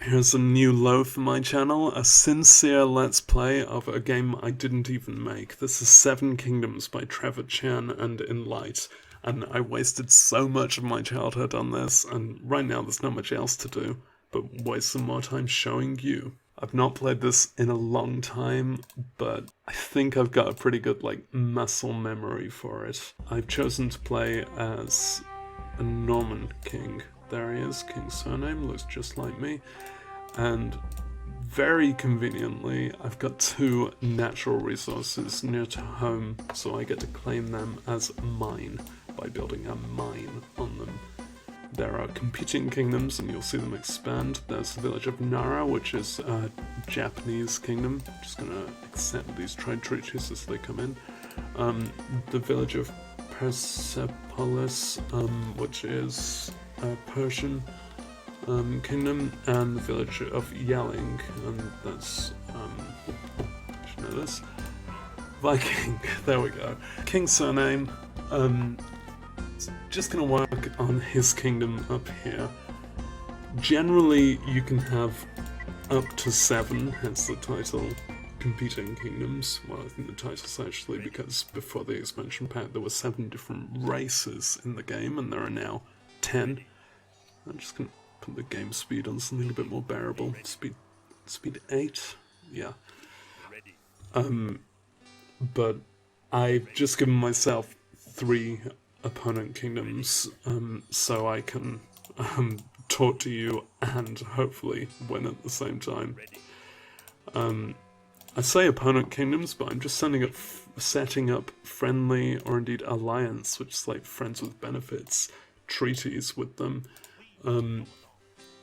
Here's a new low for my channel, a sincere let's play of a game I didn't even make. This is Seven Kingdoms by Trevor Chan and Enlight, and I wasted so much of my childhood on this, and right now there's not much else to do but waste some more time showing you. I've not played this in a long time, but I think I've got a pretty good, muscle memory for it. I've chosen to play as a Norman king. There he is, king's surname, looks just like me. And very conveniently, I've got two natural resources near to home, so I get to claim them as mine by building a mine on them. There are competing kingdoms, and you'll see them expand. There's the village of Nara, which is a Japanese kingdom. I'm just going to accept these trade treaties as they come in. The village of Persepolis, which is a Persian kingdom, and the village of Yelling, and that's, I should know this, Viking. There we go. King's surname, just gonna work on his kingdom up here. Generally, you can have up to 7, hence the title, competing kingdoms. Well, I think the title's actually because before the expansion pack there were 7 different races in the game, and there are now 10. I'm just gonna put the game speed on something a bit more bearable. Speed 8? Yeah. But I've just given myself 3 opponent kingdoms, so I can talk to you and hopefully win at the same time. I say opponent kingdoms, but I'm just setting up friendly, or indeed alliance, which is like friends with benefits, treaties with them.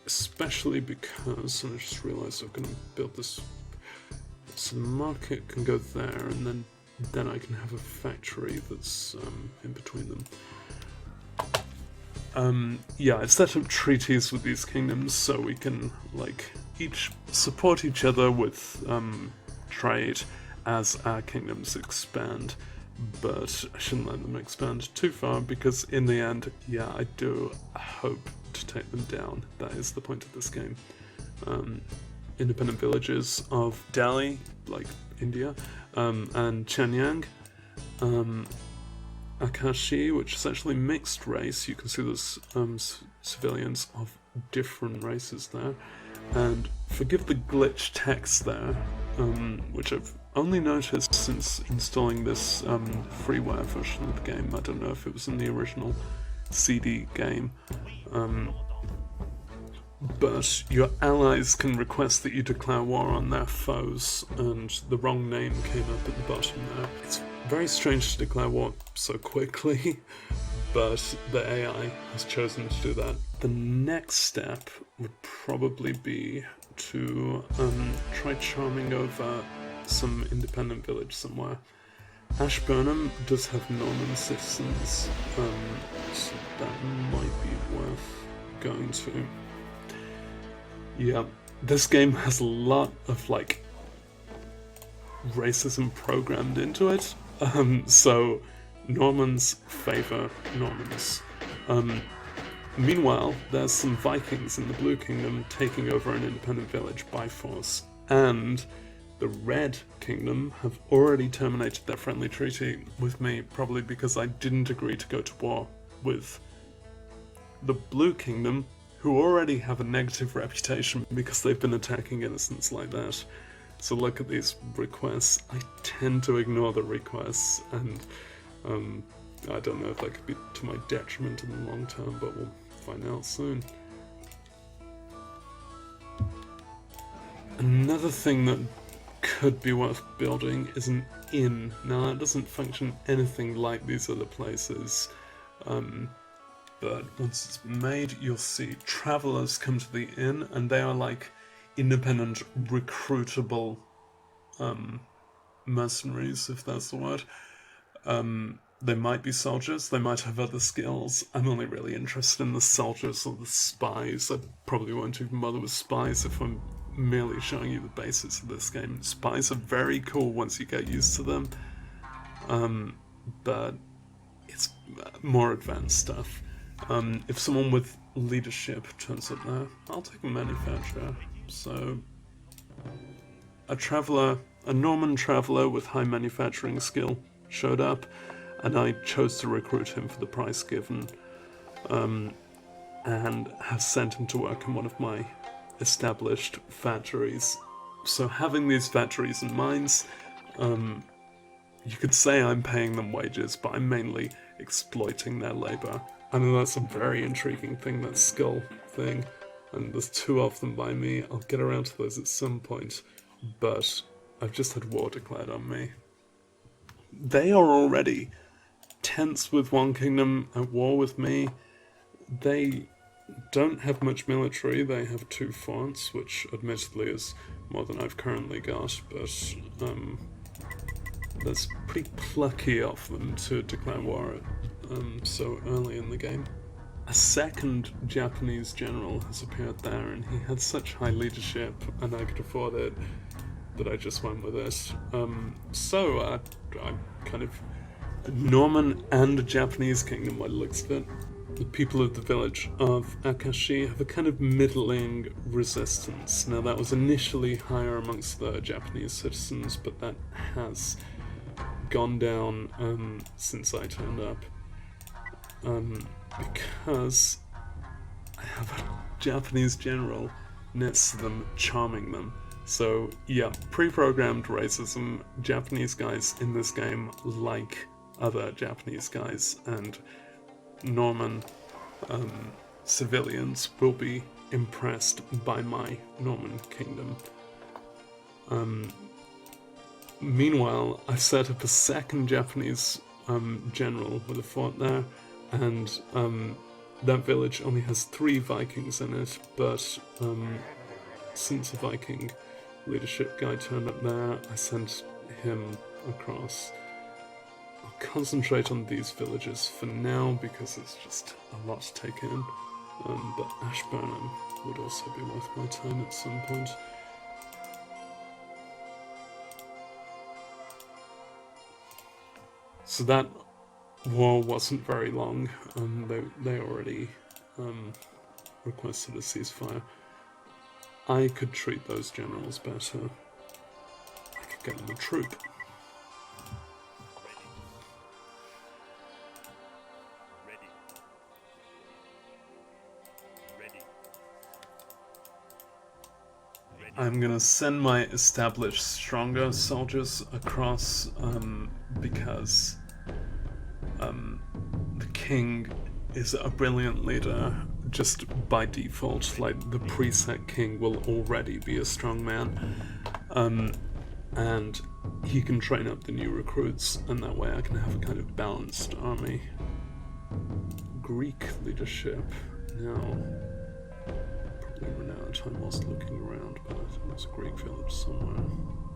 Especially because, and I just realised I'm going to build this, so the market can go there, and then I can have a factory that's in between them. Yeah, I've set up treaties with these kingdoms so we can each support each other with trade as our kingdoms expand, but I shouldn't let them expand too far because in the end, yeah, I do hope to take them down. That is the point of this game. Independent villages of Delhi, like India, and Chanyang, Akashi, which is actually mixed race. You can see there's civilians of different races there, and forgive the glitch text there, which I've only noticed since installing this freeware version of the game. I don't know if it was in the original CD game. But your allies can request that you declare war on their foes, and the wrong name came up at the bottom there. It's very strange to declare war so quickly, but the AI has chosen to do that. The next step would probably be to try charming over some independent village somewhere. Ashburnham does have Norman citizens, so that might be worth going to. Yeah, this game has a lot of racism programmed into it, so Normans favour Normans. Meanwhile, there's some Vikings in the Blue Kingdom taking over an independent village by force, and the Red Kingdom have already terminated their friendly treaty with me, probably because I didn't agree to go to war with the Blue Kingdom, who already have a negative reputation because they've been attacking innocents like that. So look at these requests. I tend to ignore the requests, and I don't know if that could be to my detriment in the long term, but we'll find out soon. Another thing that could be worth building is an inn. Now that doesn't function anything like these other places, but once it's made, you'll see travelers come to the inn, and they are like independent, recruitable mercenaries, if that's the word. They might be soldiers, they might have other skills. I'm only really interested in the soldiers or the spies. I probably won't even bother with spies if I'm merely showing you the basics of this game. Spies are very cool once you get used to them, but it's more advanced stuff. If someone with leadership turns up there, I'll take a manufacturer. So, a Norman traveller with high manufacturing skill showed up, and I chose to recruit him for the price given, and have sent him to work in one of my established factories. So having these factories and mines, you could say I'm paying them wages, but I'm mainly exploiting their labour. I know that's a very intriguing thing, that skull thing, and there's 2 of them by me. I'll get around to those at some point, but I've just had war declared on me. They are already tense with one kingdom, at war with me. They don't have much military. They have 2 forts, which admittedly is more than I've currently got, but that's pretty plucky of them to declare war so early in the game. A second Japanese general has appeared there, and he had such high leadership, and I could afford it, that I just went with it. So I'm kind of Norman and a Japanese kingdom by the looks of it. The people of the village of Akashi have a kind of middling resistance. Now, that was initially higher amongst the Japanese citizens, but that has gone down since I turned up. Because I have a Japanese general next to them charming them. So, yeah, pre-programmed racism. Japanese guys in this game like other Japanese guys, and Norman civilians will be impressed by my Norman kingdom. Meanwhile, I set up a second Japanese general with a fort there, and that village only has 3 Vikings in it, but since a Viking leadership guy turned up there, I sent him across. I'll concentrate on these villages for now because it's just a lot to take in, but Ashburnham would also be worth my time at some point. So that war wasn't very long. They already requested a ceasefire. I could treat those generals better. I could get them a troop. I'm gonna send my established, stronger soldiers across because the king is a brilliant leader just by default. Like, the preset king will already be a strong man, and he can train up the new recruits, and that way I can have a kind of balanced army. Greek leadership. Now, probably run out of time whilst looking around, but I think there's a Greek village somewhere.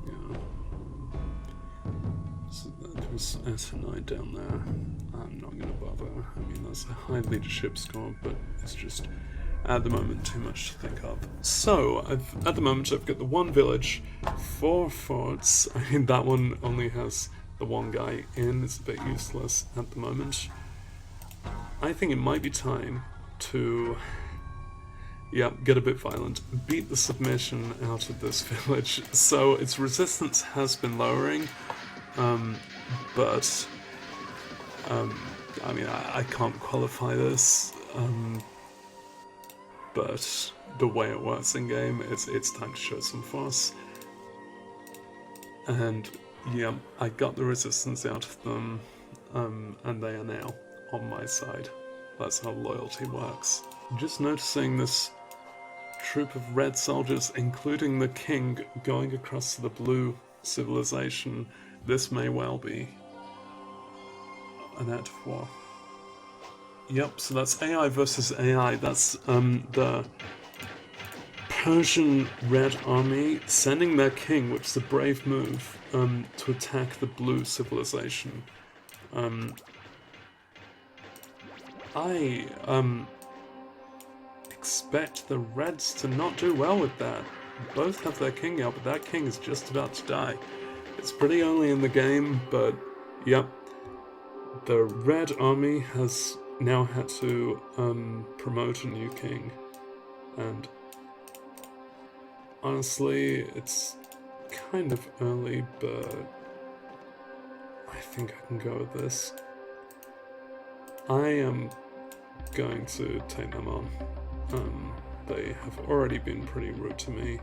Yeah. So that was Atenai down there. I'm not going to bother. I mean, that's a high leadership score, but it's just, at the moment, too much to think of. So, at the moment, I've got the 1 village, 4 forts. I mean, that one only has the 1 guy in. It's a bit useless at the moment. I think it might be time to, yeah, get a bit violent. Beat the submission out of this village. So, its resistance has been lowering. But I mean, I can't qualify this, but the way it works in game, it's time to show some force. And yeah, I got the resistance out of them, and they are now on my side. That's how loyalty works. Just noticing this troop of red soldiers, including the king, going across to the blue civilization. This may well be an act of war. Yep, so that's AI versus AI. That's the Persian Red Army sending their king, which is a brave move, to attack the blue civilization. I expect the Reds to not do well with that. Both have their king out, but that king is just about to die. It's pretty early in the game, but yep. The Red Army has now had to promote a new king, and honestly, it's kind of early, but I think I can go with this. I am going to take them on. They have already been pretty rude to me.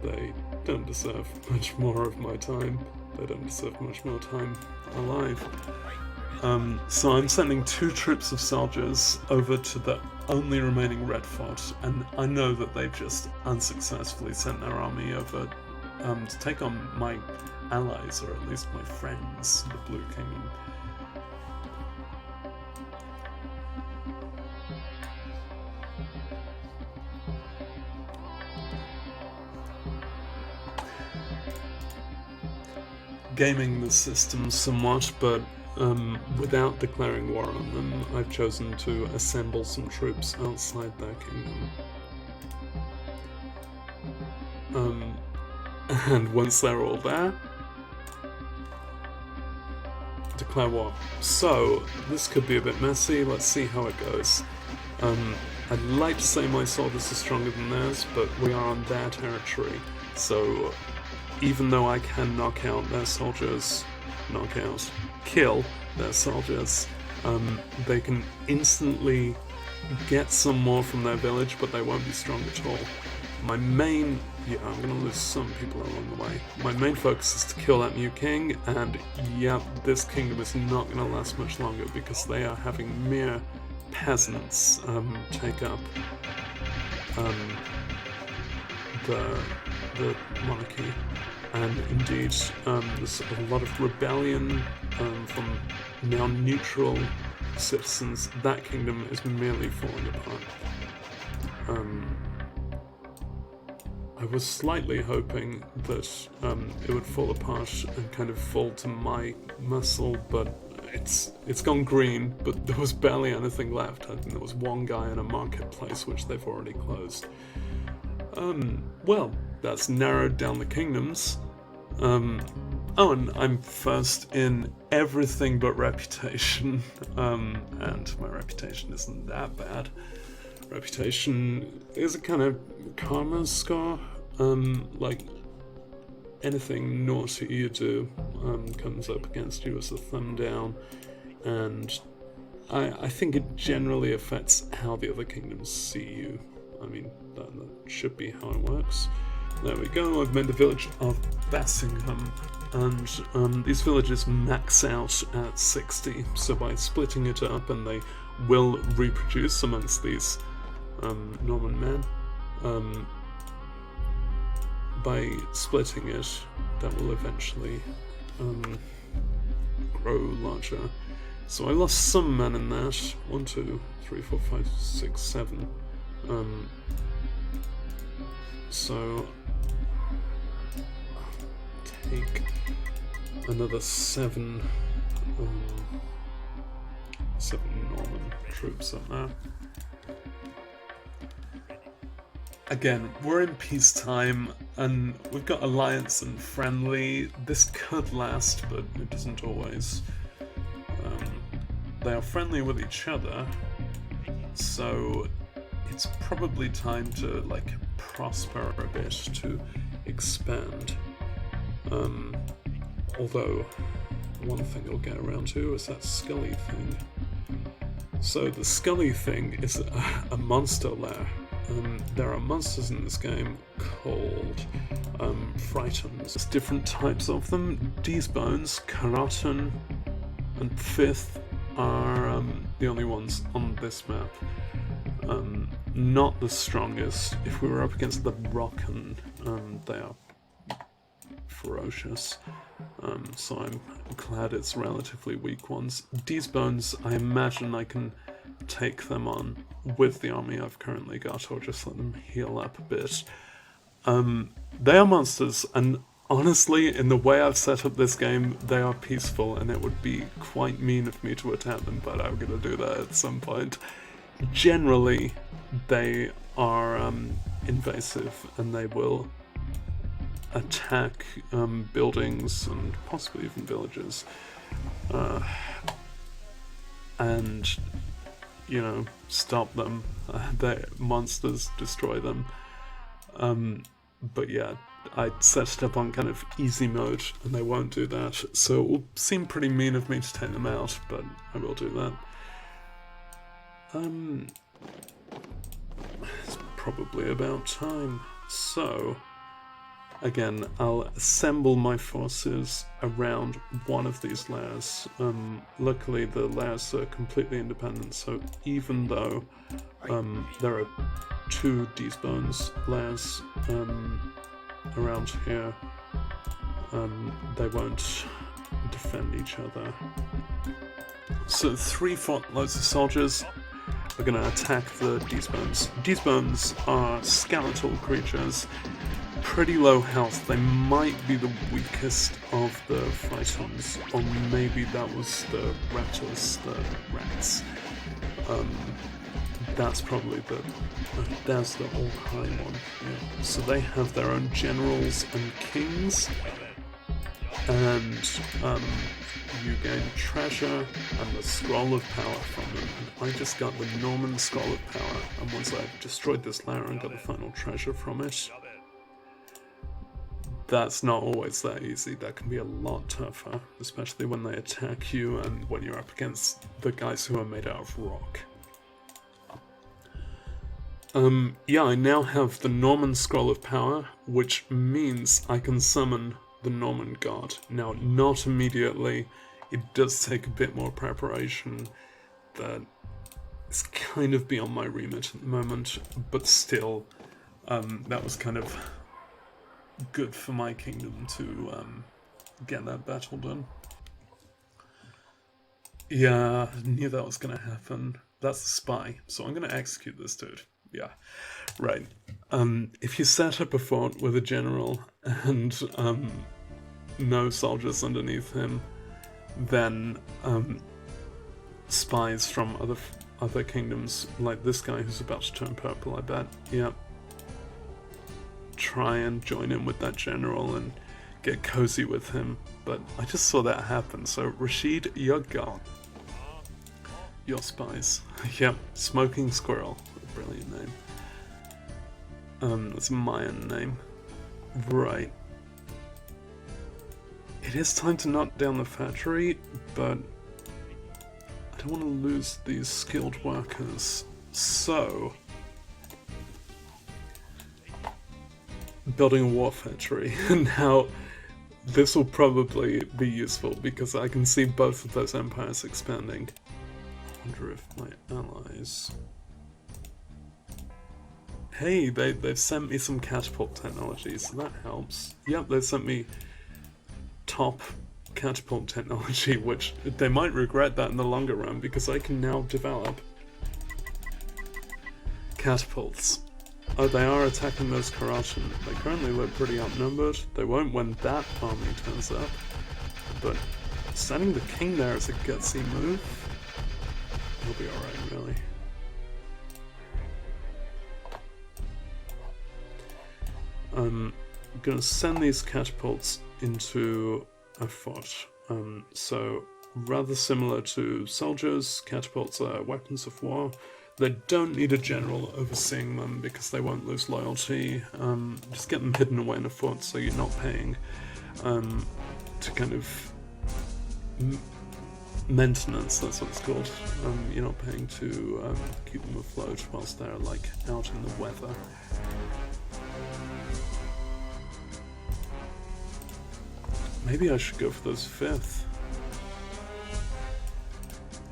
They don't deserve much more of my time. They don't deserve much more time alive. So I'm sending 2 troops of soldiers over to the only remaining red fort, and I know that they've just unsuccessfully sent their army over to take on my allies, or at least my friends, the Blue Kingdom. Gaming the system somewhat, but without declaring war on them, I've chosen to assemble some troops outside their kingdom. And once they're all there, declare war. So, this could be a bit messy, let's see how it goes. I'd like to say my soldiers are stronger than theirs, but we are on their territory, so even though I can knock out their soldiers, kill their soldiers, they can instantly get some more from their village, but they won't be strong at all. My main, I'm gonna lose some people along the way. My main focus is to kill that new king, and yeah, this kingdom is not gonna last much longer because they are having mere peasants take up the monarchy. And indeed, there's a lot of rebellion from now neutral citizens. That kingdom is merely falling apart. I was slightly hoping that it would fall apart and kind of fall to my muscle, but it's gone green, but there was barely anything left. I think there was one guy in a marketplace, which they've already closed. Well, that's narrowed down the kingdoms. Oh, and I'm first in everything but reputation, and my reputation isn't that bad. Reputation is a kind of karma score, like anything naughty you do comes up against you as a thumb down, and I think it generally affects how the other kingdoms see you. I mean, that should be how it works. There we go, I've made the village of Bassingham, and these villages max out at 60, so by splitting it up, and they will reproduce amongst these Norman men, by splitting it, that will eventually grow larger. So I lost some men in that, 1, 2, 3, 4, 5, 6, 7, so take another 7 Norman troops up there. Again, we're in peacetime, and we've got alliance and friendly. This could last, but it doesn't always. They are friendly with each other, so it's probably time to, like, prosper a bit, to expand. Although, one thing I'll get around to is that Scully thing. So the Scully thing is a monster lair. There are monsters in this game called Frightens. There's different types of them. These bones, Karaton, and Fifth are the only ones on this map. Not the strongest. If we were up against the Rocken, they are ferocious. So I'm glad it's relatively weak ones. These bones, I imagine I can take them on with the army I've currently got, or just let them heal up a bit. They are monsters, and honestly, in the way I've set up this game, they are peaceful, and it would be quite mean of me to attack them, but I'm gonna do that at some point. Generally, they are invasive, and they will attack buildings and possibly even villages, and, you know, stop them. Monsters destroy them. But yeah, I set it up on kind of easy mode, and they won't do that, so it will seem pretty mean of me to take them out, but I will do that. It's probably about time. So, again, I'll assemble my forces around one of these layers. Luckily, the layers are completely independent, so even though there are 2 Bones layers around here, they won't defend each other. So 3 loads of soldiers are going to attack the Bones. Bones are skeletal creatures, pretty low health. They might be the weakest of the Phytons, or maybe that was the Raptors, the rats. That's probably there's the all-high one. Yeah. So they have their own generals and kings, and you gain treasure and the Scroll of Power from them. And I just got the Norman Scroll of Power, and once I've destroyed this layer and got the final treasure from it, that's not always that easy. That can be a lot tougher, especially when they attack you and when you're up against the guys who are made out of rock. Yeah, I now have the Norman Scroll of Power, which means I can summon the Norman God. Now, not immediately. It does take a bit more preparation. That is kind of beyond my remit at the moment, but still, that was kind of good for my kingdom to get that battle done. Yeah, I knew that was going to happen. That's the spy, so I'm going to execute this dude. Yeah, right. If you set up a fort with a general and no soldiers underneath him, then spies from other kingdoms, like this guy who's about to turn purple, I bet, yeah, try and join in with that general and get cozy with him. But I just saw that happen, so Rashid, you're gone. Your spies. Yep, Smoking Squirrel. Brilliant name. That's a Mayan name. Right. It is time to knock down the factory, but I don't want to lose these skilled workers. So, building a war factory. Now, this will probably be useful because I can see both of those empires expanding. I wonder if my allies... Hey, they've sent me some catapult technology, so that helps. Yep, they sent me top catapult technology, which they might regret that in the longer run because I can now develop catapults. Oh, they are attacking those Karatan. They currently look pretty outnumbered. They won't when that army turns up, but sending the king there is a gutsy move. He'll be alright, really. I'm gonna send these catapults into a fort. So, rather similar to soldiers, catapults are weapons of war. They don't need a general overseeing them because they won't lose loyalty. Just get them hidden away in a fort so you're not paying to kind of maintenance, that's what it's called. You're not paying to keep them afloat whilst they're like out in the weather. Maybe I should go for those 5th.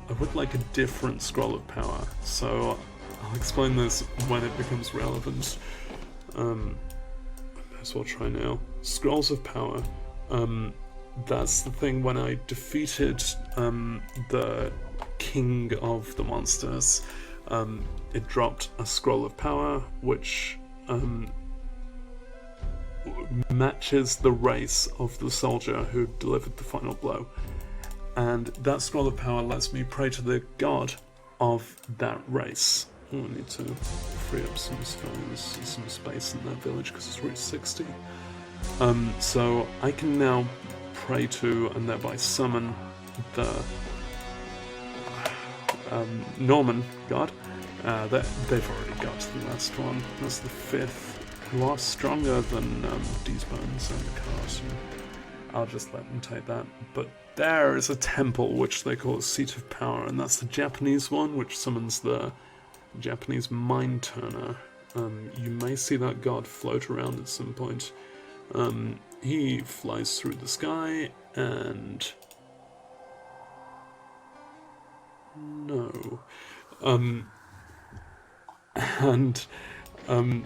I would like a different Scroll of Power, so I'll explain this when it becomes relevant. I may as well try now. Scrolls of Power. That's the thing when I defeated the king of the monsters. It dropped a Scroll of Power, which matches the race of the soldier who delivered the final blow. And that Scroll of Power lets me pray to the god of that race. Oh, I need to free up some space in that village because it's Route 60. So I can now pray to and thereby summon the Norman god. They've already got the last one. That's the 5th. who are stronger than these bones and the cars. I'll just let them take that. But there is a temple which they call a seat of power, and that's the Japanese one, which summons the Japanese mind turner. You may see that god float around at some point. He flies through the sky and no.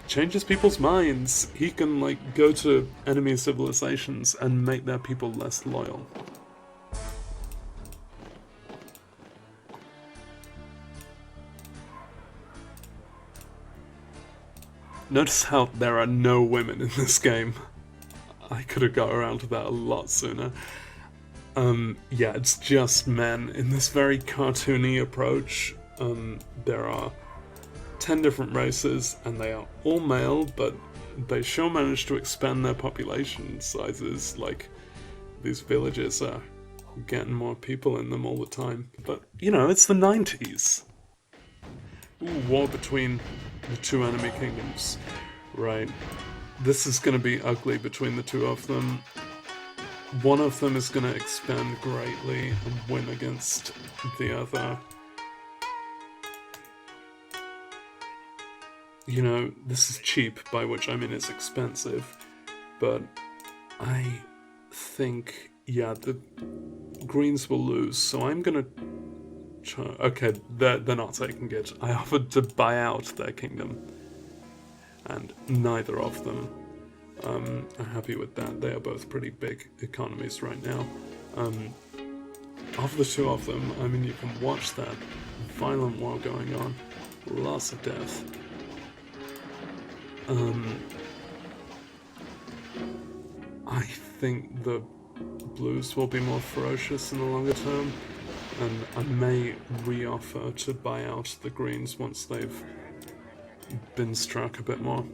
Changes people's minds. He can, like, go to enemy civilizations and make their people less loyal. Notice how there are no women in this game. I could have got around to that a lot sooner. Yeah, it's just men. In this very cartoony approach, there are 10 different races, and they are all male, but they sure manage to expand their population sizes. Like, these villages are getting more people in them all the time. But, you know, it's the 90s. Ooh, war between the two enemy kingdoms. Right. This is going to be ugly between the two of them. One of them is going to expand greatly and win against the other. You know, this is cheap, by which I mean it's expensive, but I think, yeah, the Greens will lose, so I'm gonna try. Okay, they're not taking it. I offered to buy out their kingdom, and neither of them are happy with that. They are both pretty big economies right now. Of the two of them, I mean, you can watch that violent war going on. Lots of death. I think the Blues will be more ferocious in the longer term, and I may re-offer to buy out the Greens once they've been struck a bit more.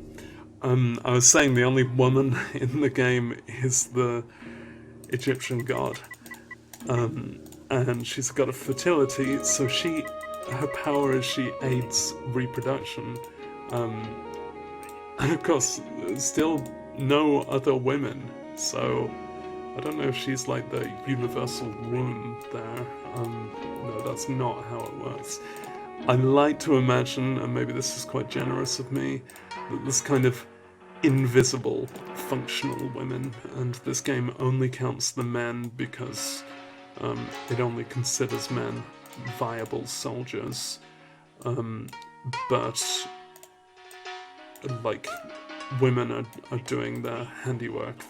I was saying the only woman in the game is the Egyptian god, and she's a god of fertility, so her power is she aids reproduction, and of course, still no other women, so I don't know if she's like the universal womb there. No, that's not how it works. I like to imagine, and maybe this is quite generous of me, that there's kind of invisible, functional women, and this game only counts the men because it only considers men viable soldiers. But like, women are doing their handiwork.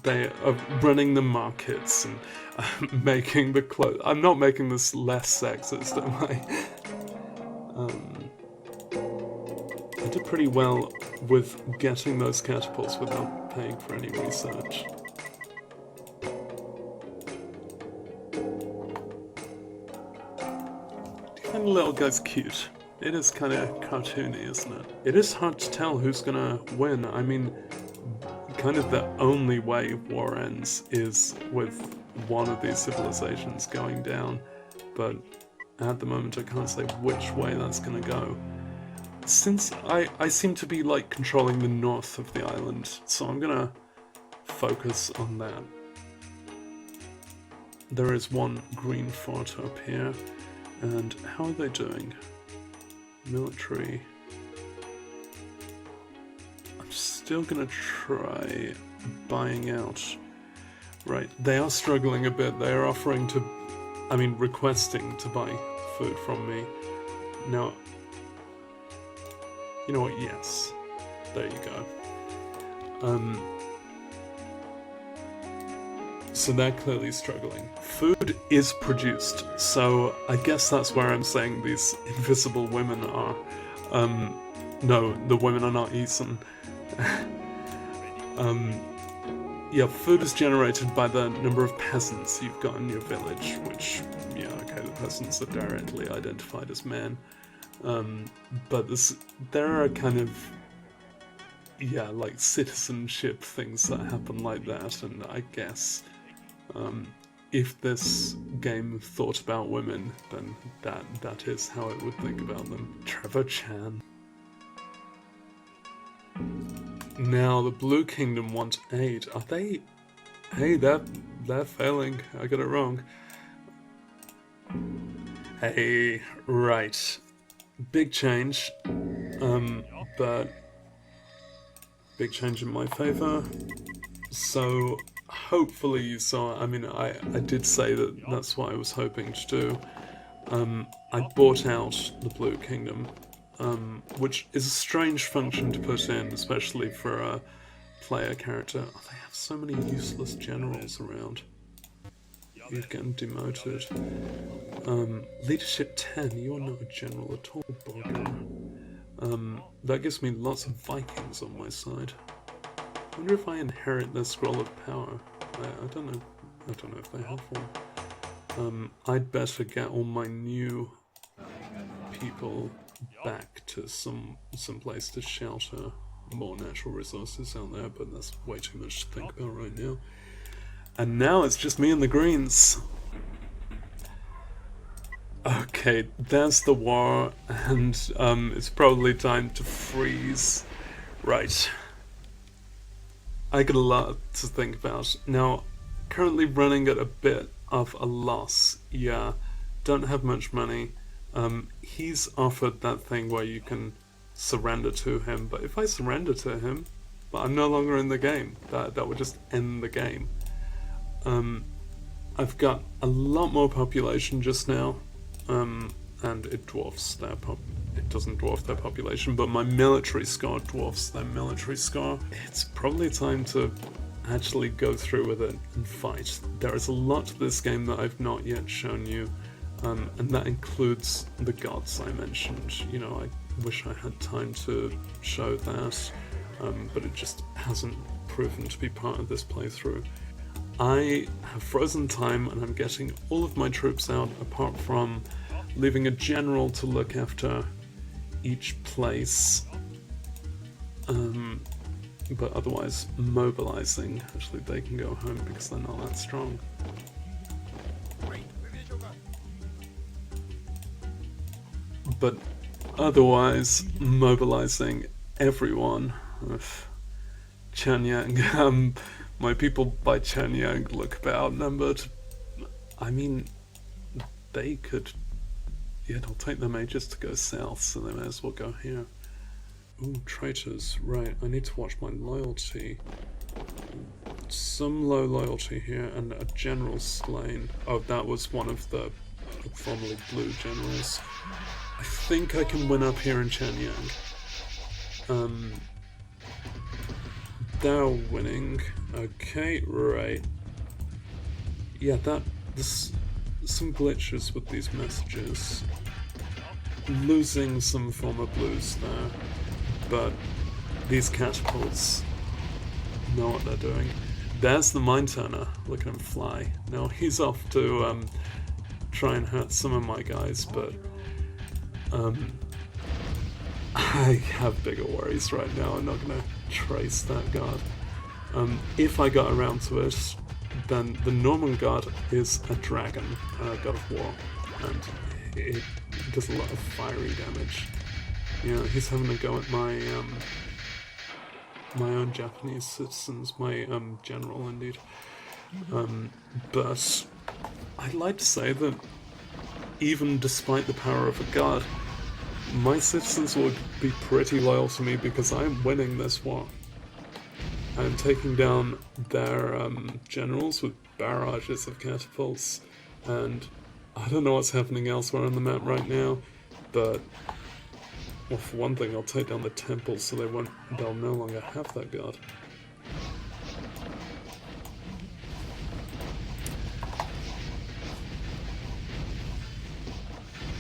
They are running the markets and making the clothes. I'm not making this less sexist, am I? I did pretty well with getting those catapults without paying for any research. Do you find the little guy's cute? It is kind of cartoony, isn't it? It is hard to tell who's gonna win. I mean, kind of the only way war ends is with one of these civilizations going down, but at the moment I can't say which way that's gonna go. Since I seem to be, like, controlling the north of the island, so I'm gonna focus on that. There is one green fort up here, and how are they doing? Military. I'm still gonna try buying out. Right, they are struggling a bit. They are offering to, requesting to buy food from me. Now, you know what, yes. There you go. So they're clearly struggling. Food is produced, so I guess that's where I'm saying these invisible women are. No, the women are not eaten. Yeah, food is generated by the number of peasants you've got in your village, which, yeah, okay, the peasants are directly identified as men. But there are kind of, yeah, like citizenship things that happen like that, and I guess if this game thought about women, then that is how it would think about them. Trevor Chan. Now the Blue Kingdom want aid. Are they? Hey, they're failing. I got it wrong. Hey, right. Big change. But big change in my favor. So hopefully you saw. I mean, I did say that that's what I was hoping to do. I bought out the Blue Kingdom, which is a strange function to put in, especially for a player character. Oh, they have so many useless generals around. You're getting demoted. Leadership 10, you're not a general at all, bugger. That gives me lots of Vikings on my side. I wonder if I inherit the Scroll of Power. I don't know. I don't know if they have one. I'd better get all my new people back to some place to shelter more natural resources out there, but that's way too much to think about right now. And now it's just me and the Greens. Okay, there's the war, and it's probably time to freeze. Right. I got a lot to think about. Now, currently running at a bit of a loss. Yeah, don't have much money. He's offered that thing where you can surrender to him, but if I surrender to him, but I'm no longer in the game, that would just end the game. I've got a lot more population just now, and it dwarfs their it doesn't dwarf their population, but my military score dwarfs their military score. It's probably time to actually go through with it and fight. There is a lot to this game that I've not yet shown you, and that includes the gods I mentioned. You know, I wish I had time to show that, but it just hasn't proven to be part of this playthrough. I have frozen time and I'm getting all of my troops out apart from leaving a general to look after each place, but otherwise mobilizing. Actually, they can go home because they're not that strong. But otherwise mobilizing everyone. Chanyang, my people by Chanyang look about outnumbered. I mean, they could... Yeah, it'll take them ages to go south, so they may as well go here. Ooh, traitors. Right, I need to watch my loyalty. Some low loyalty here, and a general slain. Oh, that was one of the formerly blue generals. I think I can win up here in Chanyang. They're winning. Okay, right. Yeah, there's some glitches with these messages. Losing some former blues there, but these catapults know what they're doing. There's the mine turner. Look at him fly. Now he's off to try and hurt some of my guys, but I have bigger worries right now. I'm not gonna trace that guard. If I got around to it, then the Norman guard is a dragon, god of war, and it does a lot of fiery damage. You know, he's having a go at my my own Japanese citizens, my general indeed. But I'd like to say that even despite the power of a god, my citizens would be pretty loyal to me because I'm winning this war. I'm taking down their generals with barrages of catapults, and I don't know what's happening elsewhere on the map right now, but well, for one thing, I'll take down the temples so they'll no longer have that god.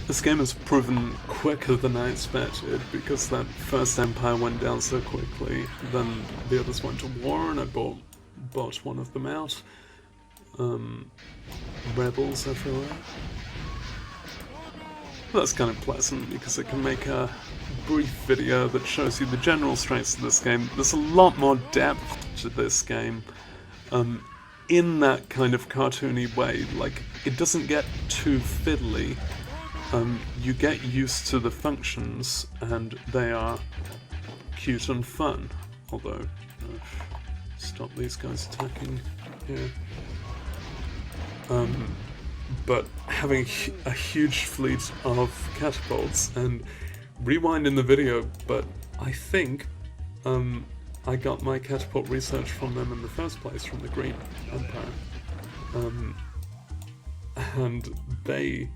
This game has proven quicker than I expected because that first empire went down so quickly. Then the others went to war and I bought one of them out. Rebels everywhere. Well, that's kind of pleasant because it can make a brief video that shows you the general strengths of this game. There's a lot more depth to this game. In that kind of cartoony way, like, it doesn't get too fiddly. You get used to the functions, and they are cute and fun. although stop these guys attacking here. But having a huge fleet of catapults, and rewind in the video, but I think I got my catapult research from them in the first place, from the Green Empire. And they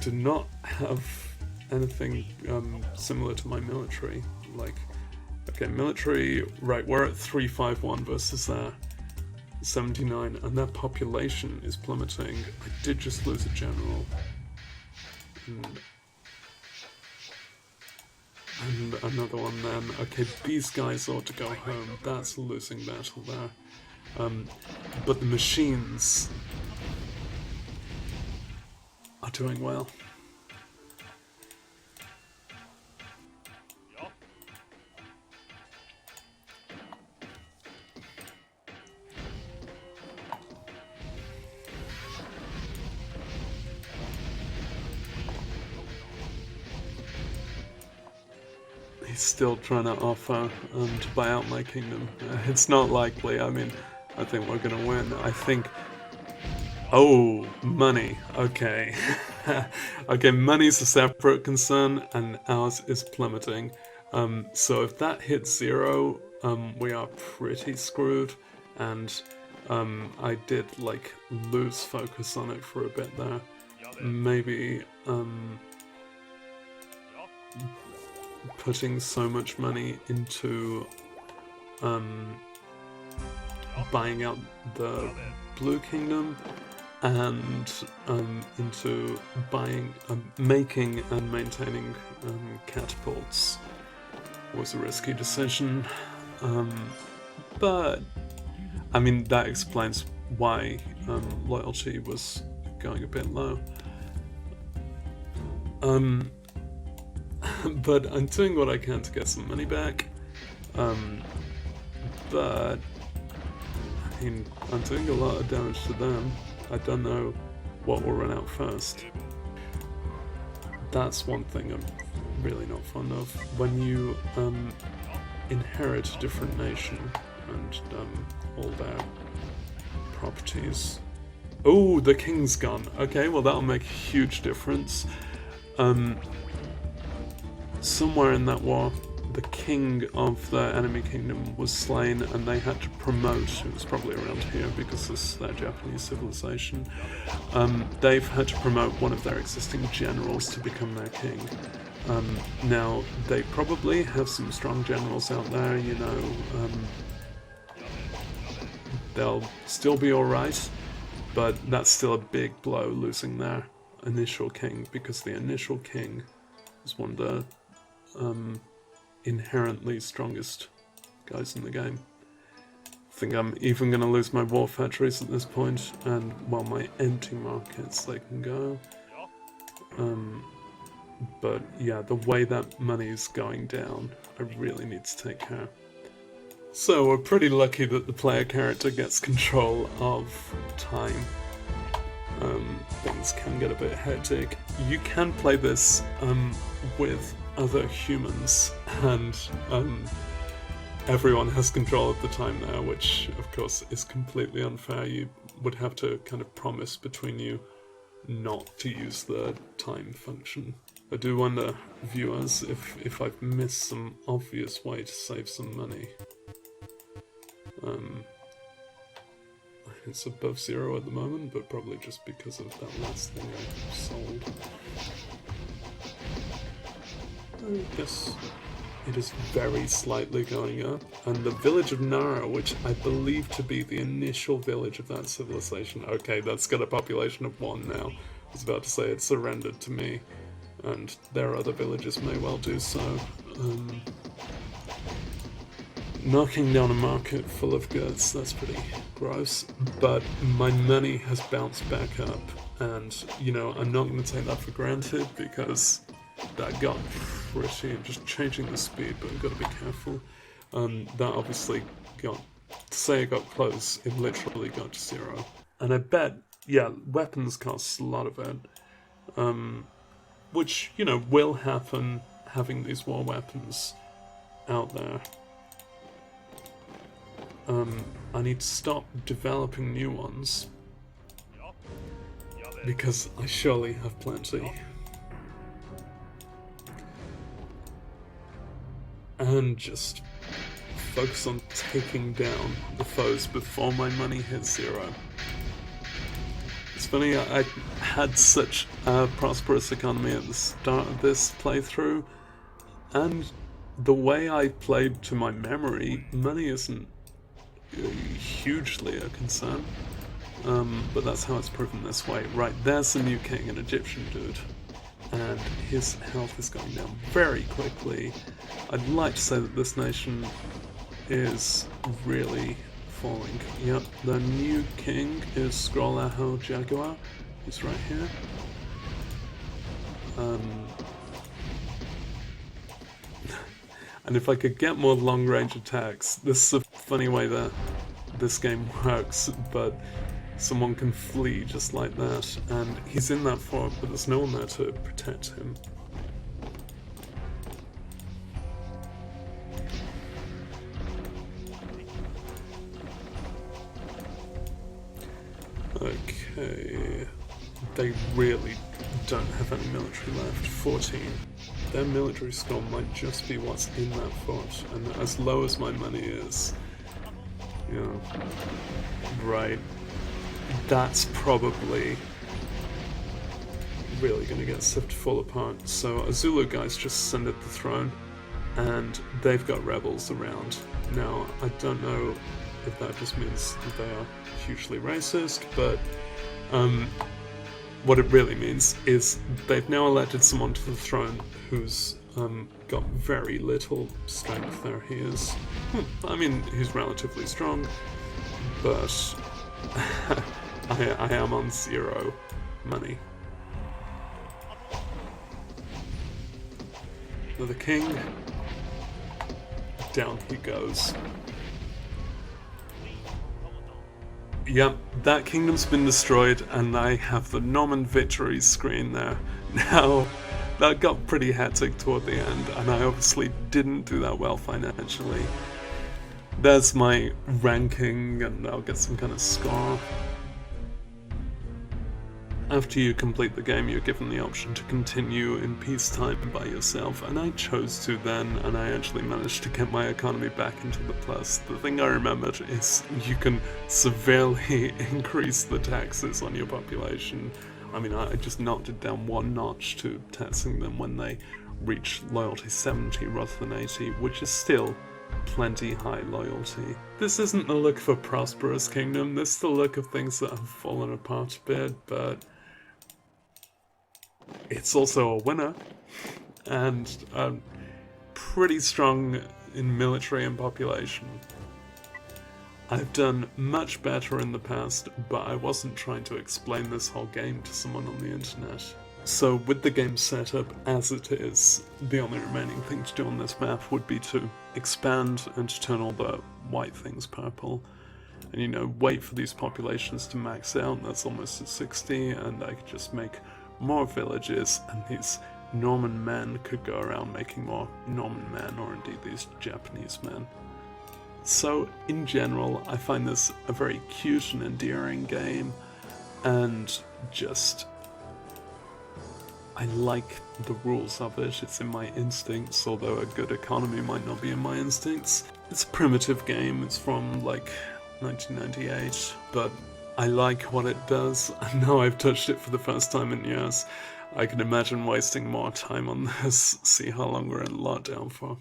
did not have anything similar to my military. Like, okay, military, right, we're at 351 versus their 79, and their population is plummeting. I did just lose a general. And another one then. Okay, these guys ought to go home. That's a losing battle there. But the machines are doing well. He's still trying to offer to buy out my kingdom. It's not likely. I mean, I think we're gonna win. I think... Oh, money. Okay. Okay, money's a separate concern, and ours is plummeting. So if that hits 0, we are pretty screwed. And I did, like, lose focus on it for a bit there. Maybe, putting so much money into buying out the Blue Kingdom and into buying, making and maintaining catapults was a risky decision. But I mean, that explains why loyalty was going a bit low. But I'm doing what I can to get some money back. But I mean, I'm doing a lot of damage to them. I don't know what will run out first. That's one thing I'm really not fond of. When you inherit a different nation and all their properties. Oh, the king's gone. Okay, well that'll make a huge difference. Somewhere in that war, the king of the enemy kingdom was slain, and they had to promote. It was probably around here because this is their Japanese civilization. They've had to promote one of their existing generals to become their king. Now, they probably have some strong generals out there, you know. They'll still be alright, but that's still a big blow, losing their initial king, because the initial king is one of the inherently strongest guys in the game. I think I'm even going to lose my war factories at this point, and well, my empty markets, they can go. But yeah, the way that money is going down, I really need to take care. So we're pretty lucky that the player character gets control of time. Things can get a bit hectic. You can play this with other humans, and everyone has control of the time now, which of course is completely unfair. You would have to kind of promise between you not to use the time function. I do wonder, viewers, if I've missed some obvious way to save some money. It's above 0 at the moment, but probably just because of that last thing I sold. I guess it is very slightly going up, and the village of Nara, which I believe to be the initial village of that civilization, okay, that's got a population of 1 now. I was about to say it surrendered to me, and their other villages may well do so. Knocking down a market full of goods, that's pretty gross, but my money has bounced back up, and, you know, I'm not going to take that for granted, because that got pretty... I'm just changing the speed, but I've got to be careful. That obviously got... To say it got close, it literally got to 0. And I bet, yeah, weapons costs a lot of it. Which, you know, will happen, having these war weapons out there. I need to stop developing new ones, because I surely have plenty. And just focus on taking down the foes before my money hits 0. It's funny, I had such a prosperous economy at the start of this playthrough, and the way I played to my memory, money isn't hugely a concern. But that's how it's proven this way. Right, there's the new king, an Egyptian dude, and his health is going down very quickly. I'd like to say that this nation is really falling. Yep, the new king is Squirrel Jaguar. He's right here. And if I could get more long-range attacks, this is a funny way that this game works, but someone can flee just like that, and he's in that fort, but there's no one there to protect him. Okay, they really don't have any military left. 14. Their military score might just be what's in that fort, and as low as my money is, you know, right, that's probably really going to get Sif to fall apart. So a Zulu guy's just ascended the throne, and they've got rebels around. Now, I don't know if that just means that they are hugely racist, but what it really means is they've now elected someone to the throne who's got very little strength. There he is. I mean, he's relatively strong, but I am on 0 money. Now the king, down he goes. Yep, that kingdom's been destroyed, and I have the Norman victories screen there. Now, that got pretty hectic toward the end, and I obviously didn't do that well financially. There's my ranking, and I'll get some kind of score. After you complete the game, you're given the option to continue in peacetime by yourself, and I chose to then, and I actually managed to get my economy back into the plus. The thing I remembered is you can severely increase the taxes on your population. I mean, I just knocked it down 1 notch to taxing them when they reach loyalty 70 rather than 80, which is still plenty high loyalty. This isn't the look of a prosperous kingdom, this is the look of things that have fallen apart a bit, but it's also a winner, and pretty strong in military and population. I've done much better in the past, but I wasn't trying to explain this whole game to someone on the internet. So with the game set up as it is, the only remaining thing to do on this map would be to expand and to turn all the white things purple. And, you know, wait for these populations to max out. That's almost at 60, and I could just make more villages, and these Norman men could go around making more Norman men, or indeed these Japanese men. So, in general, I find this a very cute and endearing game, and just I like the rules of it. It's in my instincts, although a good economy might not be in my instincts. It's a primitive game, it's from like 1998, but I like what it does. I know I've touched it for the first time in years. I can imagine wasting more time on this, see how long we're in lockdown for.